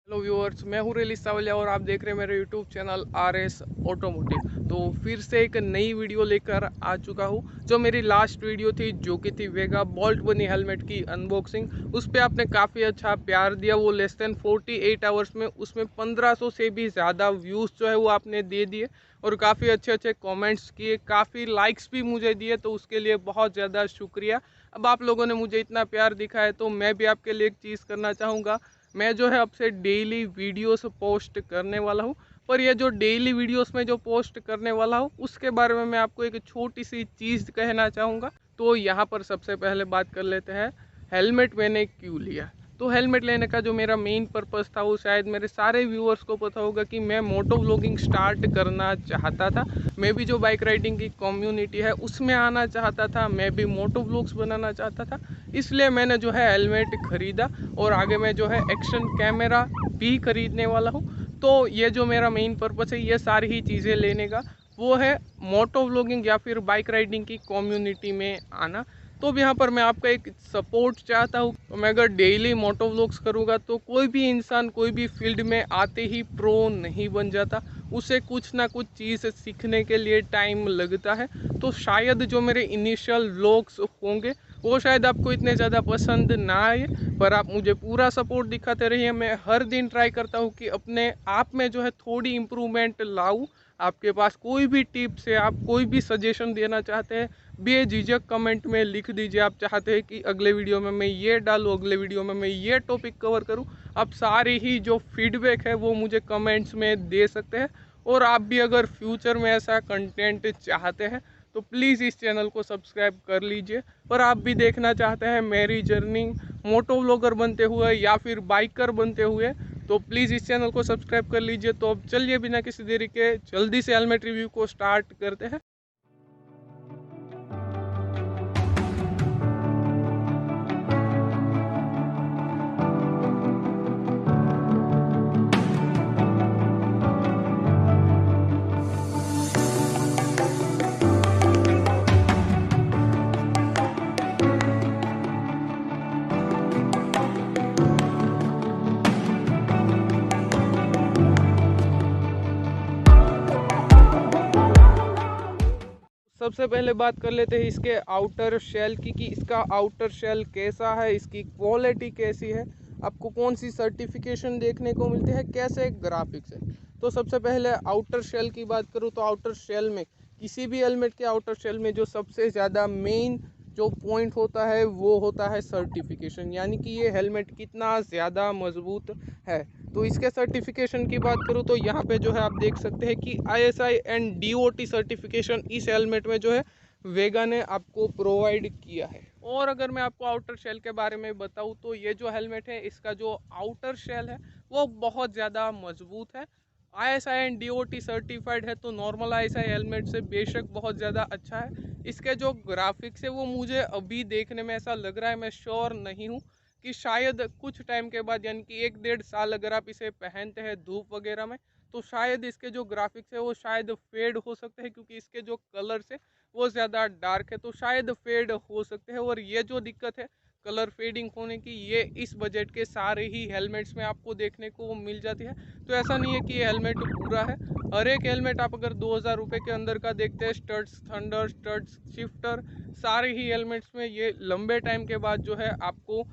Hello viewers, मैं हूँ रेली सावलिया और आप देख रहे हैं मेरे यूट्यूब चैनल RS ऑटोमोटिव। तो फिर से एक नई वीडियो लेकर आ चुका हूँ। जो मेरी लास्ट वीडियो थी जो कि थी वेगा बोल्ट बनी हेलमेट की अनबॉक्सिंग, उस पर आपने काफ़ी अच्छा प्यार दिया। वो लेस देन 48 आवर्स में उसमें 1500 से भी ज़्यादा व्यूज़ जो है वो आपने दे दिए और काफ़ी अच्छे अच्छे कमेंट्स किए, काफ़ी लाइक्स भी मुझे दिए, तो उसके लिए बहुत ज़्यादा शुक्रिया। अब आप लोगों ने मुझे इतना प्यार दिखा है तो मैं भी आपके लिए एक चीज़ करना चाहूँगा। मैं जो है अब से डेली वीडियोस पोस्ट करने वाला हूँ, पर ये जो डेली वीडियोस में जो पोस्ट करने वाला हूँ उसके बारे में मैं आपको एक छोटी सी चीज़ कहना चाहूँगा। तो यहाँ पर सबसे पहले बात कर लेते हैं, हेलमेट मैंने क्यों लिया। तो हेलमेट लेने का जो मेरा मेन पर्पस था वो शायद मेरे सारे व्यूअर्स को पता होगा कि मैं मोटो व्लॉगिंग स्टार्ट करना चाहता था। मैं भी जो बाइक राइडिंग की कम्युनिटी है उसमें आना चाहता था, मैं भी मोटो व्लॉग्स बनाना चाहता था। इसलिए मैंने जो है हेलमेट ख़रीदा और आगे मैं जो है एक्शन कैमरा भी खरीदने वाला हूँ। तो ये जो मेरा मेन पर्पस है ये सारी ही चीज़ें लेने का, वो है मोटो व्लॉगिंग या फिर बाइक राइडिंग की कम्युनिटी में आना। तो अब यहाँ पर मैं आपका एक सपोर्ट चाहता हूँ। तो मैं अगर डेली मोटो व्लॉग्स करूँगा तो कोई भी इंसान कोई भी फील्ड में आते ही प्रो नहीं बन जाता, उसे कुछ ना कुछ चीज़ सीखने के लिए टाइम लगता है। तो शायद जो मेरे इनिशियल व्लॉग्स होंगे वो शायद आपको इतने ज़्यादा पसंद ना आए, पर आप मुझे पूरा सपोर्ट दिखाते रहिए। मैं हर दिन ट्राई करता हूँ कि अपने आप में जो है थोड़ी इम्प्रूवमेंट लाऊँ। आपके पास कोई भी टिप्स है, आप कोई भी सजेशन देना चाहते हैं, बेझिझक कमेंट में लिख दीजिए। आप चाहते हैं कि अगले वीडियो में मैं ये डालूँ, अगले वीडियो में मैं ये टॉपिक कवर करूँ, आप सारी ही जो फीडबैक है वो मुझे कमेंट्स में दे सकते हैं। और आप भी अगर फ्यूचर में ऐसा कंटेंट चाहते हैं तो प्लीज़ इस चैनल को सब्सक्राइब कर लीजिए। और आप भी देखना चाहते हैं मेरी जर्नी मोटो व्लॉगर बनते हुए या फिर बाइकर बनते हुए, तो प्लीज़ इस चैनल को सब्सक्राइब कर लीजिए। तो अब चलिए बिना किसी देरी के जल्दी से हेलमेट रिव्यू को स्टार्ट करते हैं। सबसे पहले बात कर लेते हैं इसके आउटर शेल की, कि इसका आउटर शेल कैसा है, इसकी क्वालिटी कैसी है, आपको कौन सी सर्टिफिकेशन देखने को मिलती है, कैसे ग्राफिक्स है। तो सबसे पहले आउटर शेल की बात करूँ तो आउटर शेल में, किसी भी हेलमेट के आउटर शेल में जो सबसे ज़्यादा मेन जो पॉइंट होता है वो होता है सर्टिफिकेशन, यानी कि ये हेलमेट कितना ज़्यादा मजबूत है। तो इसके सर्टिफिकेशन की बात करूँ तो यहाँ पे जो है आप देख सकते हैं कि ISI एंड DOT सर्टिफिकेशन इस हेलमेट में जो है वेगा ने आपको प्रोवाइड किया है। और अगर मैं आपको आउटर शेल के बारे में बताऊँ तो ये जो हेलमेट है इसका जो आउटर शेल है वो बहुत ज़्यादा मजबूत है। ISI एंड DOT सर्टिफाइड है, तो नॉर्मल ISI हेलमेट से बेशक बहुत ज़्यादा अच्छा है। इसके जो ग्राफिक्स है वो मुझे अभी देखने में ऐसा लग रहा है, मैं श्योर नहीं हूँ, कि शायद कुछ टाइम के बाद यानी कि 1 डेढ़ साल अगर आप इसे पहनते हैं धूप वगैरह में तो शायद इसके जो ग्राफिक्स है वो शायद फेड हो सकते हैं, क्योंकि इसके जो कलर्स है वो ज़्यादा डार्क है तो शायद फेड हो सकते हैं। और ये जो दिक्कत है कलर फेडिंग होने की, ये इस बजट के सारे ही हेलमेट्स में आपको देखने को मिल जाती है। तो ऐसा नहीं है कि ये हेलमेट बुरा है। हर एक हेलमेट आप अगर 2000 रुपये के अंदर का देखते हैं, स्टड्स थंडर, स्टड्स शिफ्टर, सारे ही हेलमेट्स में ये लंबे टाइम के बाद जो है आपको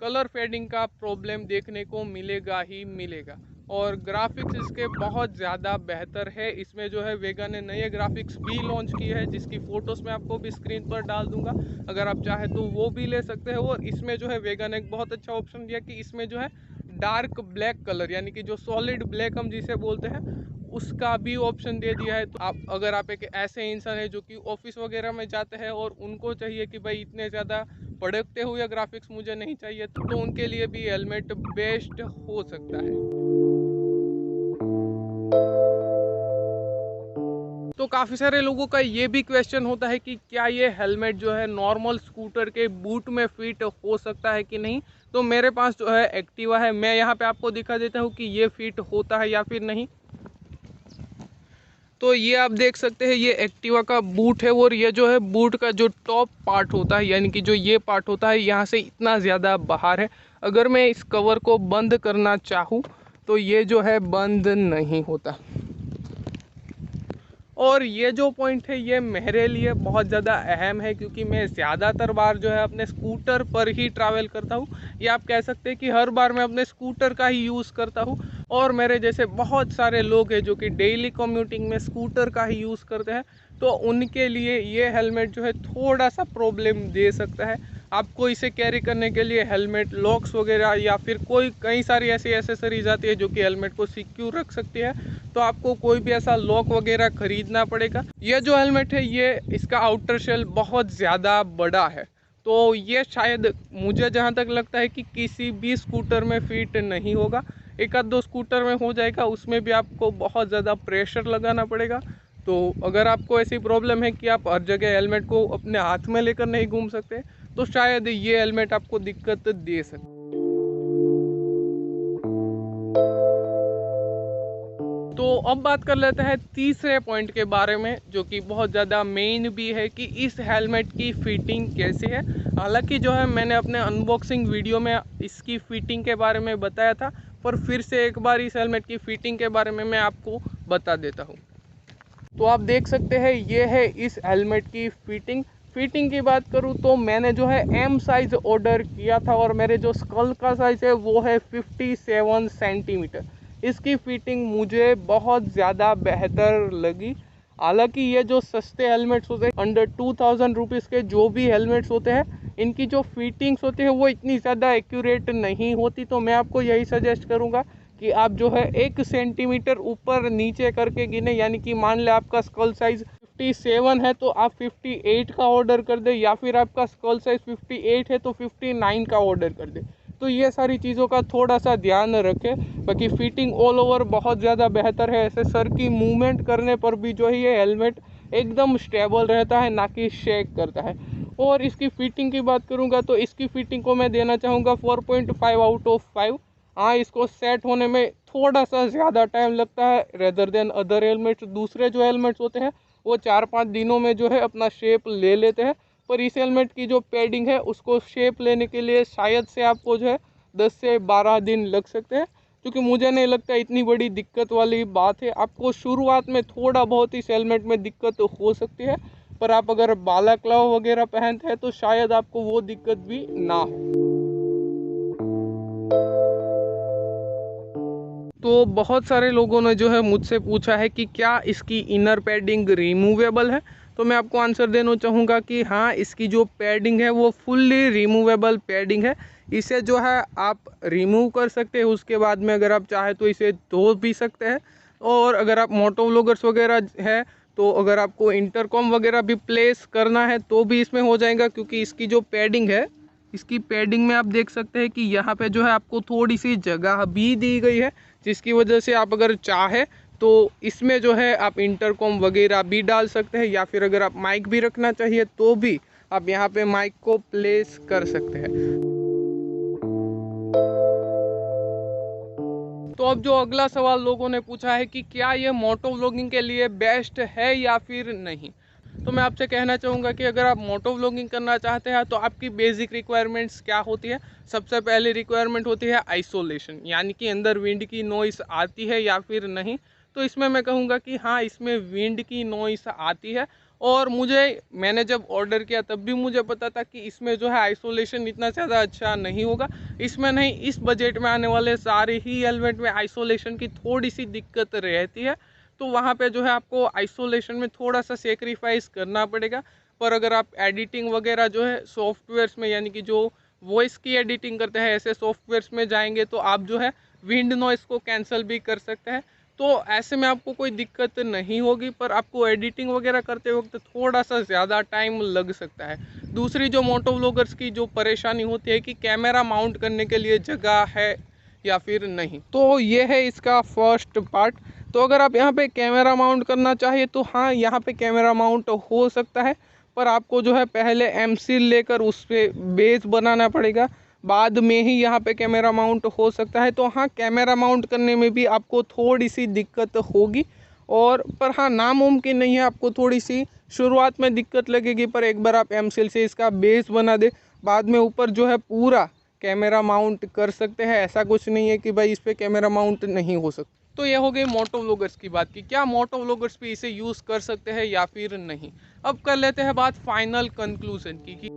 कलर फेडिंग का प्रॉब्लम देखने को मिलेगा ही मिलेगा। और ग्राफिक्स इसके बहुत ज़्यादा बेहतर है। इसमें जो है वेगा ने नए ग्राफिक्स भी लॉन्च किए हैं जिसकी फ़ोटोज़ मैं आपको भी स्क्रीन पर डाल दूंगा, अगर आप चाहें तो वो भी ले सकते हैं। और इसमें जो है वेगा ने एक बहुत अच्छा ऑप्शन दिया कि इसमें जो है डार्क ब्लैक कलर, यानी कि जो सॉलिड ब्लैक हम जिसे बोलते हैं, उसका भी ऑप्शन दे दिया है। तो आप अगर आप एक ऐसे इंसान है जो कि ऑफिस वगैरह में जाते हैं और उनको चाहिए कि भाई इतने ज़्यादा भड़कते हुए ग्राफिक्स मुझे नहीं चाहिए, तो उनके लिए भी हेलमेट बेस्ट हो सकता है। तो काफ़ी सारे लोगों का ये भी क्वेश्चन होता है कि क्या ये हेलमेट जो है नॉर्मल स्कूटर के बूट में फिट हो सकता है कि नहीं। तो मेरे पास जो है एक्टिवा है, मैं यहाँ पे आपको दिखा देता हूँ कि ये फिट होता है या फिर नहीं। तो ये आप देख सकते हैं ये एक्टिवा का बूट है, और ये जो है बूट का जो टॉप पार्ट होता है, यानी कि जो ये पार्ट होता है यहाँ से इतना ज़्यादा बाहर है। अगर मैं इस कवर को बंद करना चाहूँ तो ये जो है बंद नहीं होता। और ये जो पॉइंट है ये मेरे लिए बहुत ज़्यादा अहम है, क्योंकि मैं ज़्यादातर बार जो है अपने स्कूटर पर ही ट्रैवल करता हूँ, या आप कह सकते हैं कि हर बार मैं अपने स्कूटर का ही यूज़ करता हूँ। और मेरे जैसे बहुत सारे लोग हैं जो कि डेली कम्यूटिंग में स्कूटर का ही यूज़ करते हैं, तो उनके लिए ये हेलमेट जो है थोड़ा सा प्रॉब्लम दे सकता है। आपको इसे कैरी करने के लिए हेलमेट लॉक्स वगैरह या फिर कई सारी ऐसी एसेसरीज आती है जो कि हेलमेट को सिक्योर रख सकती है, तो आपको कोई भी ऐसा लॉक वगैरह खरीदना पड़ेगा। यह जो हेलमेट है ये इसका आउटर शेल बहुत ज़्यादा बड़ा है, तो ये शायद मुझे जहाँ तक लगता है कि किसी भी स्कूटर में फिट नहीं होगा। एक आध दो स्कूटर में हो जाएगा, उसमें भी आपको बहुत ज़्यादा प्रेशर लगाना पड़ेगा। तो अगर आपको ऐसी प्रॉब्लम है कि आप हर जगह हेलमेट को अपने हाथ में लेकर नहीं घूम सकते, तो शायद ये हेलमेट आपको दिक्कत दे सकता है। तो अब बात कर लेते हैं तीसरे पॉइंट के बारे में, जो कि बहुत ज़्यादा मेन भी है कि इस हेलमेट की फिटिंग कैसे है। हालांकि जो है मैंने अपने अनबॉक्सिंग वीडियो में इसकी फ़िटिंग के बारे में बताया था, पर फिर से एक बार इस हेलमेट की फ़िटिंग के बारे में मैं आपको बता देता हूँ। तो आप देख सकते हैं ये है इस हेलमेट की फ़िटिंग की बात करूँ तो मैंने जो है एम साइज़ ऑर्डर किया था, और मेरे जो स्कल का साइज़ है वो है 57 सेंटीमीटर। इसकी फ़िटिंग मुझे बहुत ज़्यादा बेहतर लगी। हालांकि ये जो सस्ते हेलमेट्स होते हैं अंडर 2000 रुपीज़ के जो भी हेलमेट्स होते हैं, इनकी जो फिटिंग्स होती है वो इतनी ज़्यादा एक्यूरेट नहीं होती। तो मैं आपको यही सजेस्ट करूँगा कि आप जो है 1 सेंटीमीटर ऊपर नीचे करके गिने, यानी कि मान लें आपका स्कल साइज़ 57 है तो आप 58 का ऑर्डर कर दें, या फिर आपका स्कल साइज़ 58 है तो 59 का ऑर्डर कर दें। तो ये सारी चीज़ों का थोड़ा सा ध्यान रखें। बाकी फ़िटिंग ऑल ओवर बहुत ज़्यादा बेहतर है। ऐसे सर की मूवमेंट करने पर भी जो है ये हेलमेट एकदम स्टेबल रहता है, ना कि शेक करता है। और इसकी फ़िटिंग की बात करूँगा तो इसकी फ़िटिंग को मैं देना चाहूँगा 4.5 आउट ऑफ 5। हाँ, इसको सेट होने में थोड़ा सा ज़्यादा टाइम लगता है रेदर देन अदर हेलमेट्स। दूसरे जो हेलमेट्स होते हैं वो 4-5 दिनों में जो है अपना शेप ले लेते हैं, पर इस हेलमेट की जो पैडिंग है उसको शेप लेने के लिए शायद से आपको जो है 10 से 12 दिन लग सकते हैं, क्योंकि मुझे नहीं लगता इतनी बड़ी दिक्कत वाली बात है। आपको शुरुआत में थोड़ा बहुत इस हेलमेट में दिक्कत हो सकती है, पर आप अगर बालाक्लाव वगैरह पहनते हैं तो शायद आपको वो दिक्कत भी ना हो। तो बहुत सारे लोगों ने जो है मुझसे पूछा है कि क्या इसकी इनर पैडिंग रिमूवेबल है। तो मैं आपको आंसर देना चाहूँगा कि हाँ, इसकी जो पैडिंग है वो फुल्ली रिमूवेबल पैडिंग है। इसे जो है आप रिमूव कर सकते हैं, उसके बाद में अगर आप चाहे तो इसे धो भी सकते हैं। और अगर आप मोटो व्लॉगर्स वगैरह है तो अगर आपको इंटरकॉम वगैरह भी प्लेस करना है तो भी इसमें हो जाएगा, क्योंकि इसकी जो पैडिंग है, इसकी पैडिंग में आप देख सकते हैं कि यहाँ पे जो है आपको थोड़ी सी जगह भी दी गई है, जिसकी वजह से आप अगर चाहे तो इसमें जो है आप इंटरकॉम वगैरह भी डाल सकते हैं, या फिर अगर आप माइक भी रखना चाहिए तो भी आप यहाँ पे माइक को प्लेस कर सकते हैं। तो अब जो अगला सवाल लोगों ने पूछा है कि क्या ये मोटो व्लॉगिंग के लिए बेस्ट है या फिर नहीं। तो मैं आपसे कहना चाहूँगा कि अगर आप मोटो व्लॉगिंग करना चाहते हैं तो आपकी बेसिक रिक्वायरमेंट्स क्या होती है। सबसे पहली रिक्वायरमेंट होती है आइसोलेशन, यानी कि अंदर विंड की नॉइस आती है या फिर नहीं। तो इसमें मैं कहूँगा कि हाँ, इसमें विंड की नॉइस आती है। और मैंने जब ऑर्डर किया तब भी मुझे पता था कि इसमें जो है आइसोलेशन इतना ज़्यादा अच्छा नहीं होगा। इसमें नहीं, इस बजट में आने वाले सारे ही हेलमेट में आइसोलेशन की थोड़ी सी दिक्कत रहती है। तो वहाँ पे जो है आपको आइसोलेशन में थोड़ा सा सेक्रीफाइस करना पड़ेगा। पर अगर आप एडिटिंग वगैरह जो है सॉफ्टवेयर्स में, यानी कि जो वॉइस की एडिटिंग करते हैं ऐसे सॉफ्टवेयर्स में जाएंगे तो आप जो है विंड नॉइस को कैंसिल भी कर सकते हैं। तो ऐसे में आपको कोई दिक्कत नहीं होगी, पर आपको एडिटिंग वगैरह करते वक्त थोड़ा सा ज़्यादा टाइम लग सकता है। दूसरी जो मोटो व्लॉगर्स की जो परेशानी होती है कि कैमरा माउंट करने के लिए जगह है या फिर नहीं। तो ये है इसका फर्स्ट पार्ट। तो अगर आप यहाँ पे कैमरा माउंट करना चाहिए तो हाँ, यहाँ पे कैमरा माउंट हो सकता है, पर आपको जो है पहले एमसील लेकर उस पर बेस बनाना पड़ेगा, बाद में ही यहाँ पे कैमरा माउंट हो सकता है। तो हाँ, कैमरा माउंट करने में भी आपको थोड़ी सी दिक्कत होगी, और पर हाँ, नामुमकिन नहीं है। आपको थोड़ी सी शुरुआत में दिक्कत लगेगी, पर एक बार आप एमसील से इसका बेस बना दे, बाद में ऊपर जो है पूरा कैमरा माउंट कर सकते हैं, ऐसा कुछ नहीं है कि भाई इस पर कैमरा माउंट नहीं हो सकता। तो ये हो गई मोटो व्लॉगर्स की बात की, क्या मोटो व्लॉगर्स भी इसे यूज़ कर सकते हैं या फिर नहीं। अब कर लेते हैं बात फाइनल कंक्लूजन की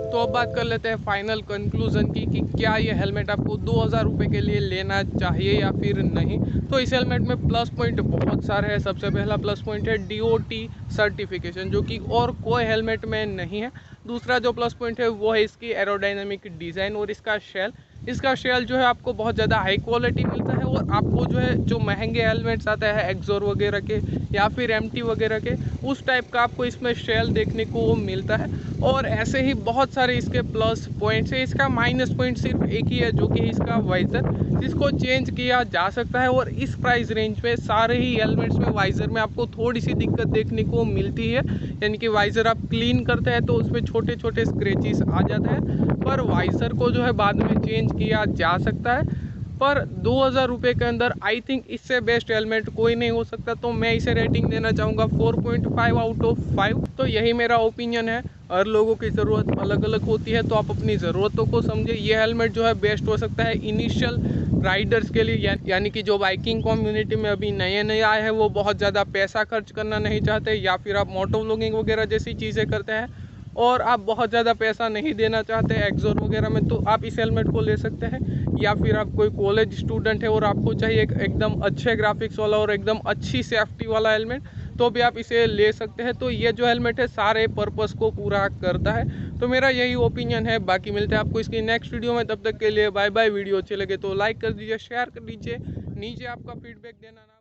तो अब बात कर लेते हैं फाइनल कंक्लूजन की कि क्या ये हेलमेट आपको 2000 रुपये के लिए लेना चाहिए या फिर नहीं। तो इस हेलमेट में प्लस पॉइंट बहुत सारे हैं। सबसे पहला प्लस पॉइंट है DOT सर्टिफिकेशन, जो कि और कोई हेलमेट में नहीं है। दूसरा जो प्लस पॉइंट है वो है इसकी एरोडायनामिक डिज़ाइन और इसका शेल जो है आपको बहुत ज़्यादा हाई क्वालिटी मिलता है। और आपको जो है जो महंगे हेलमेट्स आते हैं एक्सोर वगैरह के या फिर MT वगैरह के, उस टाइप का आपको इसमें शेल देखने को मिलता है। और ऐसे ही बहुत सारे इसके प्लस पॉइंट्स है। इसका माइनस पॉइंट सिर्फ एक ही है, जो कि इसका वाइज़र, जिसको चेंज किया जा सकता है। और इस प्राइस रेंज में सारे ही हेलमेट्स में वाइज़र में आपको थोड़ी सी दिक्कत देखने को मिलती है, यानी कि वाइज़र आप क्लीन करते हैं तो उसमें छोटे छोटे स्क्रैचेस आ जाते हैं। पर वाइज़र को जो है बाद में चेंज किया जा सकता है। पर 2000 रुपये के अंदर आई थिंक इससे बेस्ट हेलमेट कोई नहीं हो सकता। तो मैं इसे रेटिंग देना चाहूँगा 4.5 आउट ऑफ 5। तो यही मेरा ओपिनियन है। हर लोगों की ज़रूरत अलग अलग होती है, तो आप अपनी ज़रूरतों को समझे। ये हेलमेट जो है बेस्ट हो सकता है इनिशियल राइडर्स के लिए, यानी कि जो बाइकिंग कम्युनिटी में अभी नए आए हैं, वो बहुत ज़्यादा पैसा खर्च करना नहीं चाहते, या फिर आप मोटो व्लॉगिंग वगैरह जैसी चीज़ें करते हैं और आप बहुत ज़्यादा पैसा नहीं देना चाहते एक्सोर वगैरह में, तो आप इस हेलमेट को ले सकते हैं। या फिर आप कोई कॉलेज स्टूडेंट है और आपको चाहिए एकदम अच्छे ग्राफिक्स वाला और एकदम अच्छी सेफ्टी वाला हेलमेट, तो भी आप इसे ले सकते हैं। तो ये जो हेलमेट है सारे पर्पस को पूरा करता है। तो मेरा यही ओपिनियन है। बाकी मिलते हैं आपको इसकी नेक्स्ट वीडियो में, तब तक के लिए बाय बाय। वीडियो अच्छे लगे तो लाइक कर दीजिए, शेयर कर दीजिए, नीचे आपका फीडबैक देना ना